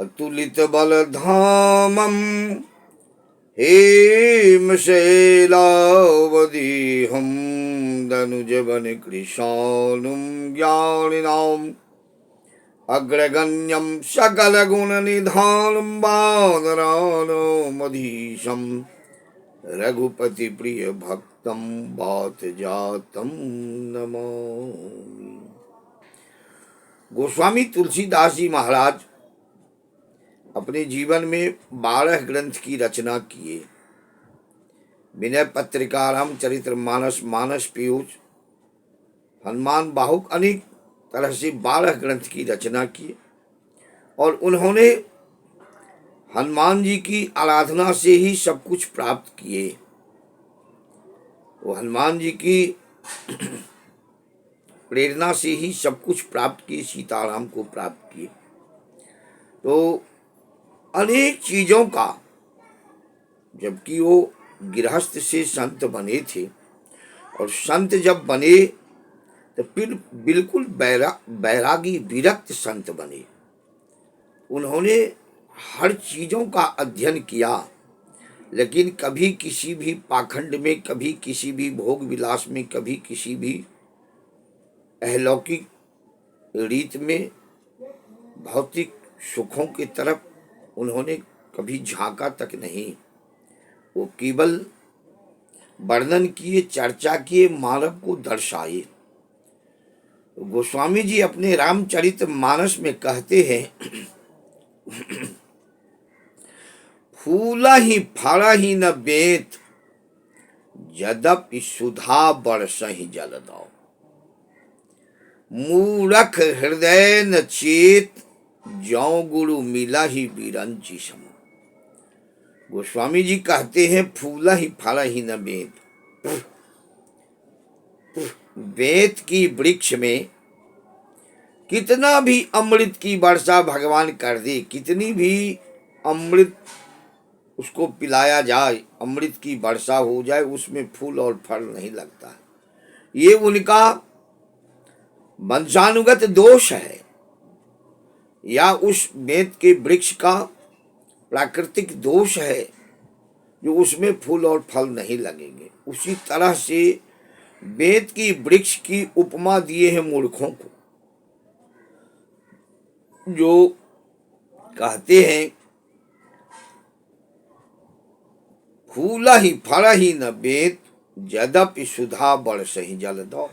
अतुलित बल धामम हेमशैलावदेहं दनुजवन कृशानुं ज्ञानिनाम् अग्रगण्यं सकलगुणनिधानं वानराणामधीशं रघुपति प्रिय भक्तं वातजातं नमामि। गोस्वामी तुलसीदास जी महाराज अपने जीवन में 12 ग्रंथ की रचना किए। विनय पत्रिका, रामचरित्र मानस, मानस पीयूष, हनुमान बाहुक, अनेक तरह से 12 ग्रंथ की रचना की। और उन्होंने हनुमान जी की आराधना से ही सब कुछ प्राप्त किए। वो हनुमान जी की प्रेरणा से ही सब कुछ प्राप्त किए, सीताराम को प्राप्त किए। तो अनेक चीजों का, जबकि वो गृहस्थ से संत बने थे, और संत जब बने तो फिर बिल्कुल बैरागी विरक्त संत बने। उन्होंने हर चीजों का अध्ययन किया, लेकिन कभी किसी भी पाखंड में, कभी किसी भी भोग विलास में, कभी किसी भी अलौकिक रीत में, भौतिक सुखों की तरफ उन्होंने कभी झांका तक नहीं। वो केवल वर्णन किए, चर्चा किए, मानव को दर्शाए। गोस्वामी जी अपने रामचरित मानस में कहते हैं, फूला ही फड़ा ही न बेत, यद्यपि सुधा बरसहि जलदाओ। मूरख हृदय न चेत, ज्यों गुरु मिला ही बिरंची सम। गोस्वामी जी कहते हैं, फूला ही फड़ा ही न बेत। बेत की वृक्ष में कितना भी अमृत की वर्षा भगवान कर दे, कितनी भी अमृत उसको पिलाया जाए, अमृत की वर्षा हो जाए, उसमें फूल और फल नहीं लगता। ये उनका वंशानुगत दोष है, या उस बेत के वृक्ष का प्राकृतिक दोष है जो उसमें फूल और फल नहीं लगेंगे। उसी तरह से बेत की वृक्ष की उपमा दिए हैं मूर्खों को, जो कहते हैं फूला ही फड़ा ही न बेत, यद्यपि सुधा बरसहि जलदाओ।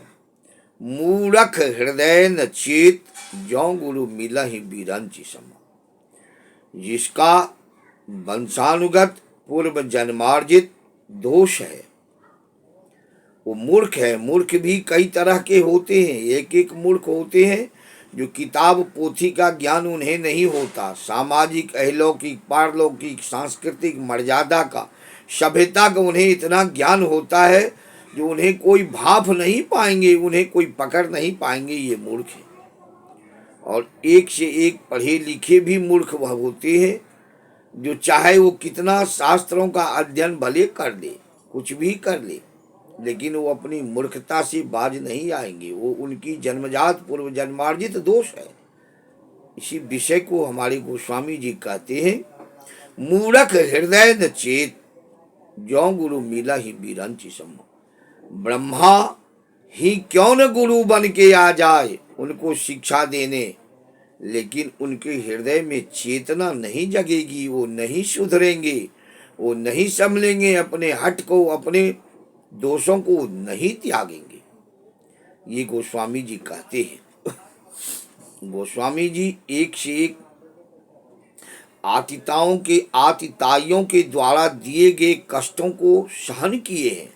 मूरख हृदय न चेत, ज्यों गुरु मिला ही बिरंची सम। जिसका वंशानुगत पूर्व जन्मार्जित दोष है वो मूर्ख है। मूर्ख भी कई तरह के होते हैं। एक एक मूर्ख होते हैं जो किताब पोथी का ज्ञान उन्हें नहीं होता, सामाजिक, अलौकिक, पारलौकिक, सांस्कृतिक मर्यादा का, सभ्यता का उन्हें इतना ज्ञान होता है जो उन्हें कोई भाप नहीं पाएंगे, उन्हें कोई पकड़ नहीं पाएंगे। ये मूर्ख है। और एक से एक पढ़े लिखे भी मूर्ख वह होते हैं जो चाहे वो कितना शास्त्रों का अध्ययन भले कर ले, कुछ भी कर ले, लेकिन वो अपनी मूर्खता से बाज नहीं आएंगे। वो उनकी जन्मजात पूर्व जन्मार्जित दोष है। इसी विषय को हमारे गोस्वामी जी कहते हैं, मूर्ख हृदय न चेत, ज्यों गुरु मिला ही बिरंची सम। ब्रह्मा ही क्यों न गुरु बन के आ जाए उनको शिक्षा देने, लेकिन उनके हृदय में चेतना नहीं जगेगी, वो नहीं सुधरेंगे, वो नहीं संभलेंगे, अपने हट को, अपने दोषों को नहीं त्यागेंगे। ये गोस्वामी जी कहते हैं। गोस्वामी जी एक से एक आतिताइयों के द्वारा दिए गए कष्टों को सहन किए हैं।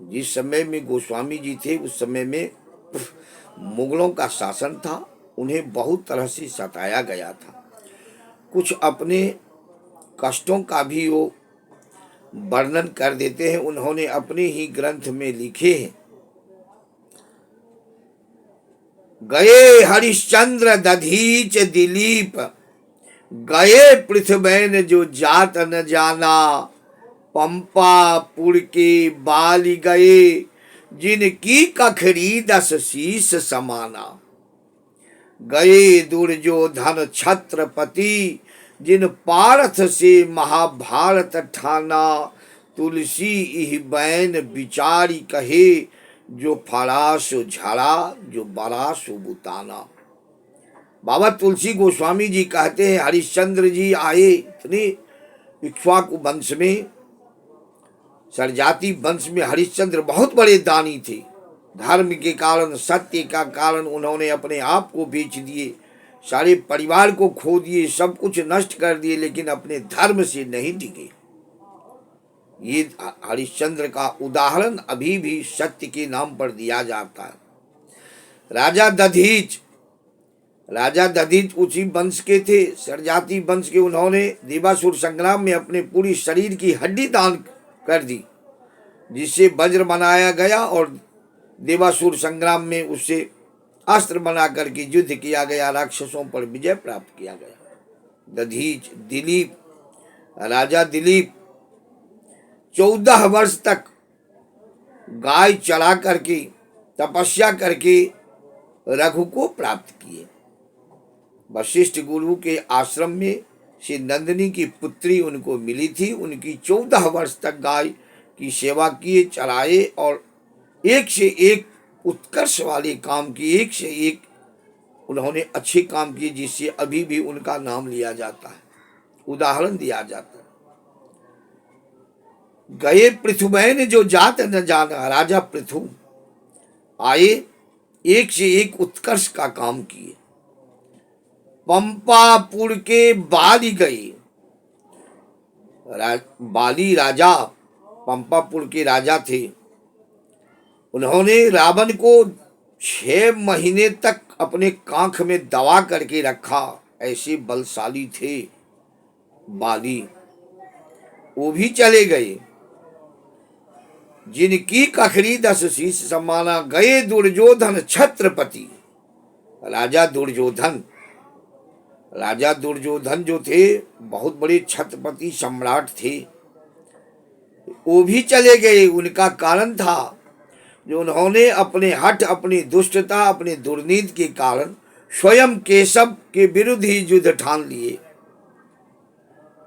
जिस समय में गोस्वामी जी थे उस समय में मुगलों का शासन था, उन्हें बहुत तरह से सताया गया था। कुछ अपने कष्टों का भी वो वर्णन कर देते हैं। उन्होंने अपने ही ग्रंथ में लिखे हैं, गए हरिश्चंद्र दधीच दिलीप, गए पृथ्वैन जो जात न जाना, पंपापुर के बाली गए, जिनकी कखरी 10 शीस समाना। गए दुर्योधन छत्रपति, जिन पार्थ से महाभारत ठाना, तुलसी इह बैन विचारी कहे, जो फड़ा सो झड़ा, जो बड़ा सो बुताना। बाबा तुलसी गोस्वामी जी कहते हैं हरिश्चंद्र जी आए इतने इक्ष्वाकु वंश में, सरजाति वंश में हरिश्चंद्र बहुत बड़े दानी थे। धर्म के कारण, सत्य का कारण उन्होंने अपने आप को बेच दिए, सारे परिवार को खो दिए, सब कुछ नष्ट कर दिए, लेकिन अपने धर्म से नहीं डिगे। ये हरिश्चंद्र का उदाहरण अभी भी सत्य के नाम पर दिया जाता है। राजा दधीच उसी वंश के थे, सरजाति वंश के। उन्होंने देवासुर संग्राम में अपने पूरी शरीर की हड्डी दान कर दी, जिससे वज्र बनाया गया और देवासुर संग्राम में उससे अस्त्र बना करके युद्ध किया गया, राक्षसों पर विजय प्राप्त किया गया। दधीच दिलीप, राजा दिलीप 14 वर्ष तक गाय चढ़ा करके तपस्या करके रघु को प्राप्त किए। वशिष्ठ गुरु के आश्रम में श्री नंदिनी की पुत्री उनको मिली थी। उनकी 14 वर्ष तक गाय की सेवा किए, चराए और एक से एक उत्कर्ष वाले काम किए, एक से एक उन्होंने अच्छे काम किए, जिससे अभी भी उनका नाम लिया जाता है, उदाहरण दिया जाता है। गए पृथुबैन जो जात न जाना, राजा पृथु आए, एक से एक उत्कर्ष का काम किए। पंपापुर के बाली गए, बाली राजा पंपापुर के राजा थे। उन्होंने रावण को 6 महीने तक अपने कांख में दबा करके रखा, ऐसे बलशाली थे बाली। वो भी चले गए। जिनकी कखरी 10 शीश समाना, गए दुर्योधन छत्रपति। राजा दुर्योधन जो थे बहुत बड़े छत्रपति सम्राट थे, वो भी चले गए। उनका कारण था जो उन्होंने अपने हठ, अपनी दुष्टता, अपने दुर्नीति के कारण स्वयं केशव के विरुद्ध ही युद्ध ठान लिए।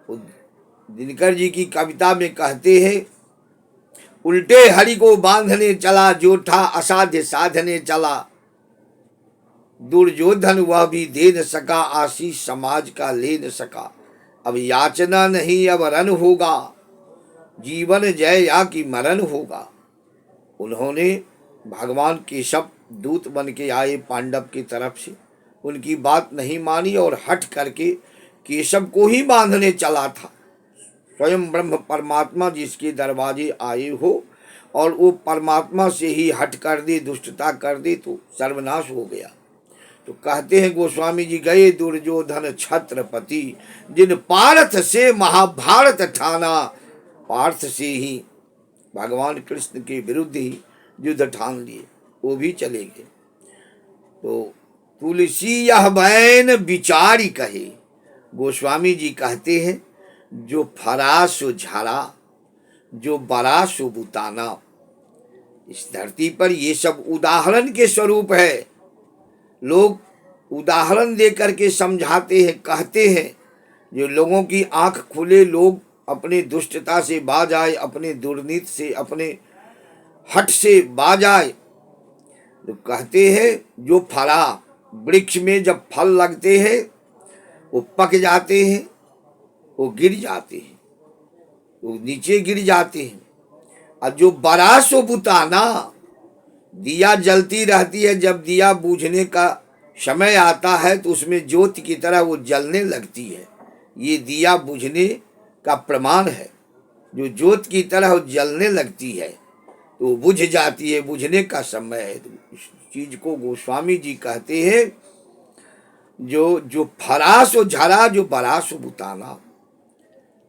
दिनकर जी की कविता में कहते हैं, उल्टे हरि को बांधने चला, जो था असाध्य साधने चला। दुर्योधन वह भी दे न सका, आशीष समाज का ले न सका। अब याचना नहीं अब रन होगा, जीवन जय या कि मरण होगा। उन्होंने भगवान केशव दूत बन के आए पांडव की तरफ से, उनकी बात नहीं मानी और हट करके केशव को ही बांधने चला था। स्वयं ब्रह्म परमात्मा जिसके दरवाजे आए हो और वो परमात्मा से ही हट कर दे, दुष्टता कर दे, तो सर्वनाश हो गया। तो कहते हैं गोस्वामी जी, गए दुर्योधन छत्रपति, जिन पार्थ से महाभारत ठाना। पार्थ से ही भगवान कृष्ण के विरुद्ध ही युद्ध ठान लिए, वो भी चले गए। तो तुलसी यह बैन विचारी कहे, गोस्वामी जी कहते हैं, जो फरा सो झरा, जो बड़ा सो बुताना। इस धरती पर ये सब उदाहरण के स्वरूप है। लोग उदाहरण दे करके समझाते हैं, कहते हैं, जो लोगों की आंख खुले, लोग अपने दुष्टता से बाज आए, अपने दुर्नीति से, अपने हट से बाज आए, तो कहते हैं जो फला, वृक्ष में जब फल लगते हैं वो पक जाते हैं, वो गिर जाते हैं, वो नीचे गिर जाते हैं। और जो बड़ा सो बुताना, दिया जलती रहती है, जब दिया बूझने का समय आता है तो उसमें ज्योति की तरह वो जलने लगती है। ये दिया बुझने का प्रमाण है। जो ज्योति की तरह वो जलने लगती है तो बुझ जाती है, बुझने का समय है। तो इस चीज को गोस्वामी जी कहते हैं, जो फरास और झरा, जो बरास बुताना।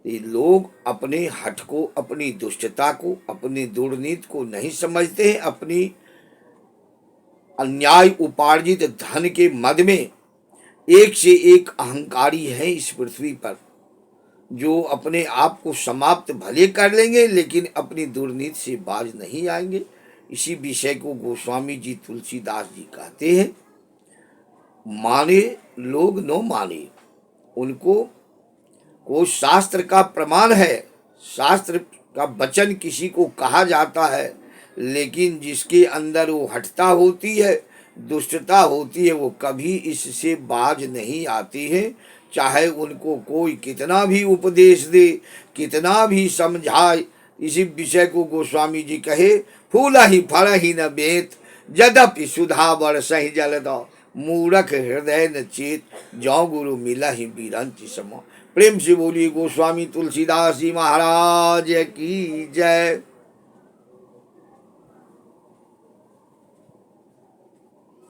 ये लोग अपने हठ को, अपनी दुष्टता को, अपनी दुर्नीति को नहीं समझते हैं। अपनी अन्याय उपार्जित धन के मद में एक से एक अहंकारी है इस पृथ्वी पर, जो अपने आप को समाप्त भले कर लेंगे लेकिन अपनी दुर्नीति से बाज नहीं आएंगे। इसी विषय को गोस्वामी जी तुलसीदास जी कहते हैं, माने लोग न माने, उनको को शास्त्र का प्रमाण है, शास्त्र का वचन किसी को कहा जाता है, लेकिन जिसके अंदर वो हठता होती है, दुष्टता होती है, वो कभी इससे बाज नहीं आती है। चाहे उनको कोई कितना भी उपदेश दे, कितना भी समझाए। इसी विषय को गोस्वामी जी कहे, फूला ही फल ही न बेत, यद्यपि सुधा बरसहि जलदौ, मूरख हृदय न चेत, जौ गुरु मिला ही बीरंति सम। प्रेम से बोलिए गोस्वामी तुलसीदास जी महाराज की जय।